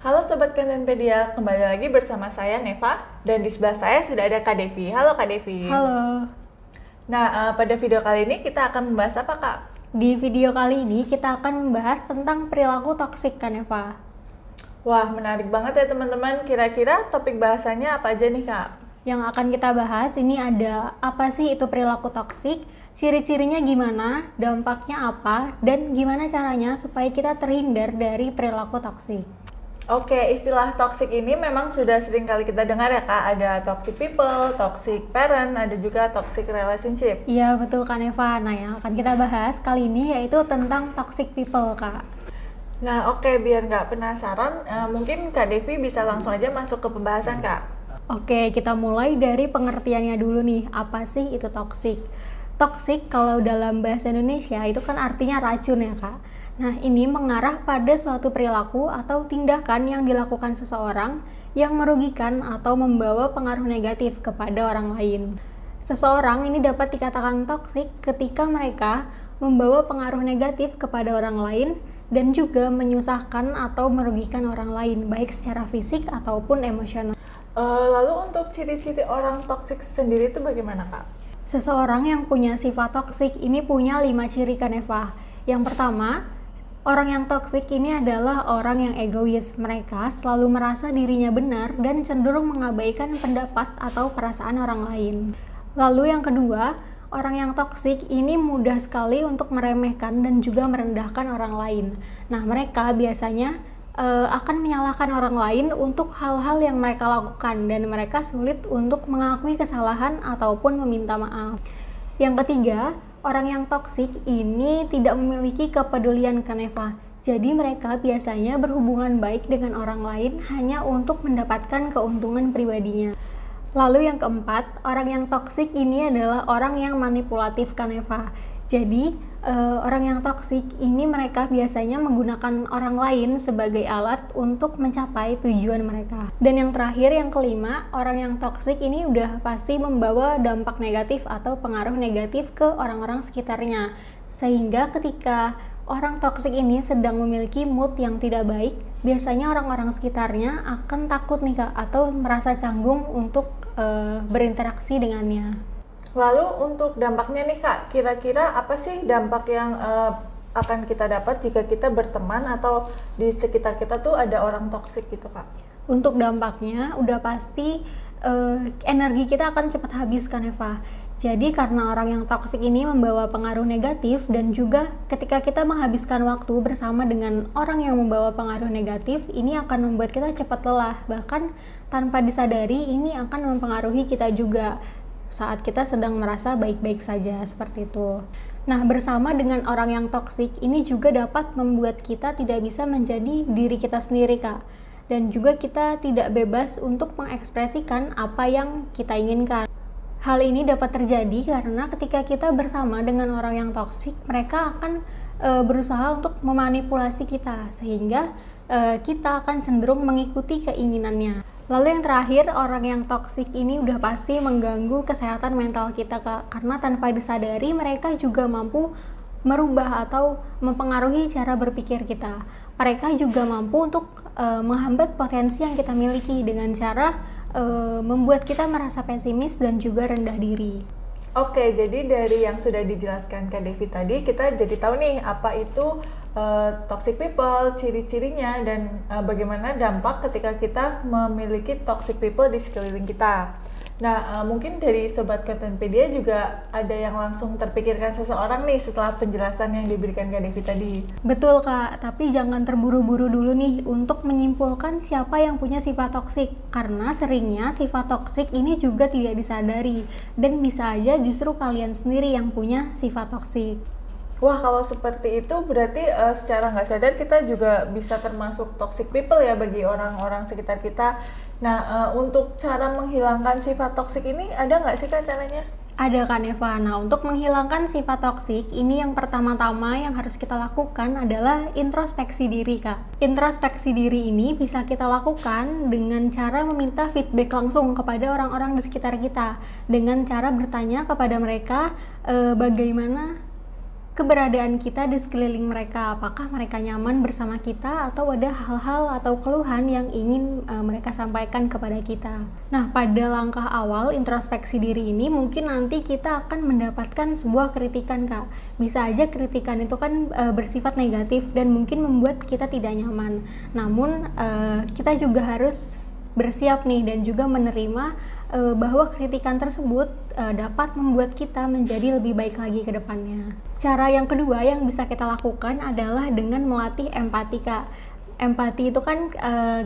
Halo Sobat Kontenpedia, kembali lagi bersama saya Neva dan di sebelah saya sudah ada Kak Devi. Halo Kak Devi. Halo. Nah, pada video kali ini kita akan membahas apa Kak? Di video kali ini kita akan membahas tentang perilaku toksik, kan Eva? Wah, menarik banget ya teman-teman. Kira-kira topik bahasannya apa aja nih Kak? Yang akan kita bahas ini ada apa sih itu perilaku toksik, ciri-cirinya gimana, dampaknya apa, dan gimana caranya supaya kita terhindar dari perilaku toksik. Oke, istilah toxic ini memang sudah sering kali kita dengar ya Kak. Ada toxic people, toxic parent, ada juga toxic relationship. Iya, betul kan Eva. Nah, yang akan kita bahas kali ini yaitu tentang toxic people, Kak. Nah, oke, biar nggak penasaran, mungkin Kak Devi bisa langsung aja masuk ke pembahasan Kak. Oke, kita mulai dari pengertiannya dulu nih. Apa sih itu toksik? Toksik kalau dalam bahasa Indonesia itu kan artinya racun ya, Kak. Nah, ini mengarah pada suatu perilaku atau tindakan yang dilakukan seseorang yang merugikan atau membawa pengaruh negatif kepada orang lain. Seseorang ini dapat dikatakan toksik ketika mereka membawa pengaruh negatif kepada orang lain dan juga menyusahkan atau merugikan orang lain, baik secara fisik ataupun emosional. Lalu untuk ciri-ciri orang toksik sendiri itu bagaimana Kak? Seseorang yang punya sifat toksik ini punya 5 ciri, kan Eva. Yang pertama, orang yang toksik ini adalah orang yang egois. Mereka selalu merasa dirinya benar dan cenderung mengabaikan pendapat atau perasaan orang lain. Lalu yang kedua, orang yang toksik ini mudah sekali untuk meremehkan dan juga merendahkan orang lain. Nah, mereka biasanya akan menyalahkan orang lain untuk hal-hal yang mereka lakukan dan mereka sulit untuk mengakui kesalahan ataupun meminta maaf. Yang ketiga, orang yang toksik ini tidak memiliki kepedulian, kan Eva. Jadi mereka biasanya berhubungan baik dengan orang lain hanya untuk mendapatkan keuntungan pribadinya. Lalu yang keempat, orang yang toksik ini adalah orang yang manipulatif, kan Eva. Jadi orang yang toksik ini mereka biasanya menggunakan orang lain sebagai alat untuk mencapai tujuan mereka. Dan yang terakhir, yang kelima, orang yang toksik ini udah pasti membawa dampak negatif atau pengaruh negatif ke orang-orang sekitarnya. Sehingga ketika orang toksik ini sedang memiliki mood yang tidak baik, biasanya orang-orang sekitarnya akan takut nih Kak, atau merasa canggung untuk berinteraksi dengannya. Lalu untuk dampaknya nih Kak, kira-kira apa sih dampak yang akan kita dapat jika kita berteman atau di sekitar kita tuh ada orang toksik gitu Kak? Untuk dampaknya udah pasti energi kita akan cepat habis, kan Eva. Jadi karena orang yang toksik ini membawa pengaruh negatif dan juga ketika kita menghabiskan waktu bersama dengan orang yang membawa pengaruh negatif, ini akan membuat kita cepat lelah. Bahkan tanpa disadari ini akan mempengaruhi kita juga saat kita sedang merasa baik-baik saja, seperti itu. Nah, bersama dengan orang yang toksik ini juga dapat membuat kita tidak bisa menjadi diri kita sendiri, Kak. Dan juga kita tidak bebas untuk mengekspresikan apa yang kita inginkan. Hal ini dapat terjadi karena ketika kita bersama dengan orang yang toksik, mereka akan berusaha untuk memanipulasi kita, sehingga kita akan cenderung mengikuti keinginannya. Lalu yang terakhir, orang yang toksik ini udah pasti mengganggu kesehatan mental kita, Kak. Karena tanpa disadari mereka juga mampu merubah atau mempengaruhi cara berpikir kita. Mereka juga mampu untuk menghambat potensi yang kita miliki dengan cara membuat kita merasa pesimis dan juga rendah diri. Oke, jadi dari yang sudah dijelaskan Kak Devi tadi, kita jadi tahu nih apa itu toxic people, ciri-cirinya, dan bagaimana dampak ketika kita memiliki toxic people di sekeliling kita. Nah, mungkin dari Sobat Kontenpedia juga ada yang langsung terpikirkan seseorang nih setelah penjelasan yang diberikan Kak Devi tadi. Betul Kak, tapi jangan terburu-buru dulu nih untuk menyimpulkan siapa yang punya sifat toksik. Karena seringnya sifat toksik ini juga tidak disadari dan bisa aja justru kalian sendiri yang punya sifat toksik. Wah, kalau seperti itu berarti secara nggak sadar kita juga bisa termasuk toxic people ya bagi orang-orang sekitar kita. Nah, untuk cara menghilangkan sifat toksik ini ada nggak sih Kak caranya? Ada kan Eva. Nah, untuk menghilangkan sifat toksik, ini yang pertama-tama yang harus kita lakukan adalah introspeksi diri, Kak. Introspeksi diri ini bisa kita lakukan dengan cara meminta feedback langsung kepada orang-orang di sekitar kita. Dengan cara bertanya kepada mereka bagaimana keberadaan kita di sekeliling mereka, apakah mereka nyaman bersama kita atau ada hal-hal atau keluhan yang ingin mereka sampaikan kepada kita. Nah, pada langkah awal introspeksi diri ini mungkin nanti kita akan mendapatkan sebuah kritikan, Kak. Bisa aja kritikan itu kan bersifat negatif dan mungkin membuat kita tidak nyaman. Namun kita juga harus bersiap nih dan juga menerima bahwa kritikan tersebut dapat membuat kita menjadi lebih baik lagi ke depannya. Cara yang kedua yang bisa kita lakukan adalah dengan melatih empati, Kak. Empati itu kan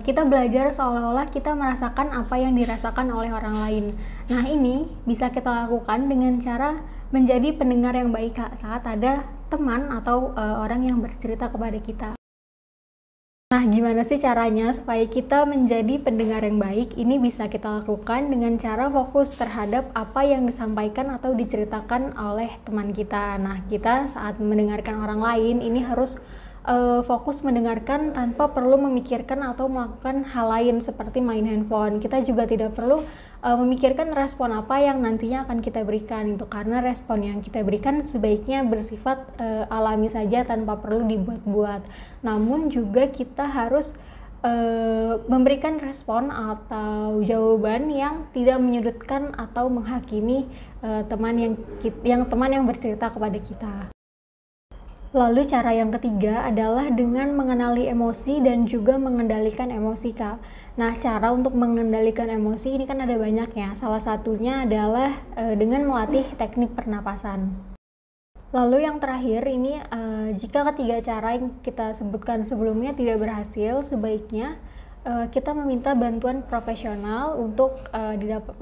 kita belajar seolah-olah kita merasakan apa yang dirasakan oleh orang lain. Nah, ini bisa kita lakukan dengan cara menjadi pendengar yang baik, Kak, saat ada teman atau orang yang bercerita kepada kita. Nah, gimana sih caranya supaya kita menjadi pendengar yang baik? Ini bisa kita lakukan dengan cara fokus terhadap apa yang disampaikan atau diceritakan oleh teman kita. Nah, kita saat mendengarkan orang lain ini harus fokus mendengarkan tanpa perlu memikirkan atau melakukan hal lain seperti main handphone. Kita juga tidak perlu memikirkan respon apa yang nantinya akan kita berikan itu, karena respon yang kita berikan sebaiknya bersifat alami saja tanpa perlu dibuat-buat. Namun juga kita harus memberikan respon atau jawaban yang tidak menyudutkan atau menghakimi teman yang bercerita kepada kita. Lalu cara yang ketiga adalah dengan mengenali emosi dan juga mengendalikan emosi, Kak. Nah, cara untuk mengendalikan emosi ini kan ada banyak ya. Salah satunya adalah dengan melatih teknik pernapasan. Lalu yang terakhir ini, jika ketiga cara yang kita sebutkan sebelumnya tidak berhasil, sebaiknya kita meminta bantuan profesional untuk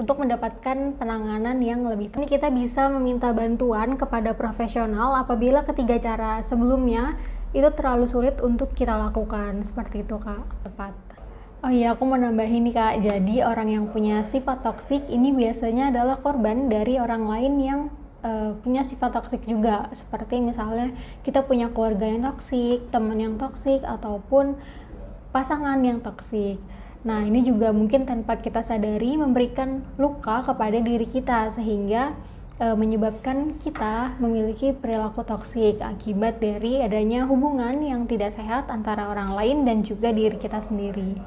mendapatkan penanganan yang lebih tepat. Ini kita bisa meminta bantuan kepada profesional apabila ketiga cara sebelumnya itu terlalu sulit untuk kita lakukan. Seperti itu, Kak. Tepat. Oh iya, aku mau nambahin nih, Kak. Jadi orang yang punya sifat toksik ini biasanya adalah korban dari orang lain yang punya sifat toksik juga. Seperti misalnya kita punya keluarga yang toksik, teman yang toksik, ataupun pasangan yang toksik. Nah, ini juga mungkin tanpa kita sadari memberikan luka kepada diri kita sehingga menyebabkan kita memiliki perilaku toksik akibat dari adanya hubungan yang tidak sehat antara orang lain dan juga diri kita sendiri.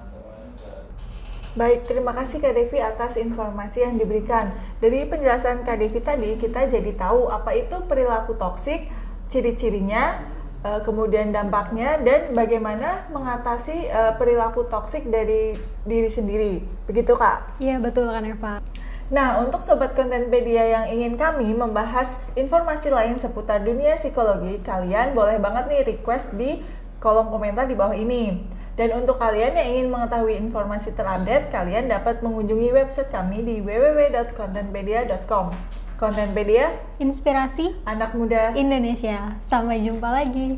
Baik, terima kasih Kak Devi atas informasi yang diberikan. Dari penjelasan Kak Devi tadi, kita jadi tahu apa itu perilaku toksik, ciri-cirinya, kemudian dampaknya, dan bagaimana mengatasi perilaku toksik dari diri sendiri. Begitu, Kak? Iya, betul kan, Eva. Nah, untuk Sobat Kontenpedia yang ingin kami membahas informasi lain seputar dunia psikologi, kalian boleh banget nih request di kolom komentar di bawah ini. Dan untuk kalian yang ingin mengetahui informasi terupdate, kalian dapat mengunjungi website kami di www.kontenpedia.com. Kontenpedia, inspirasi anak muda Indonesia. Sampai jumpa lagi.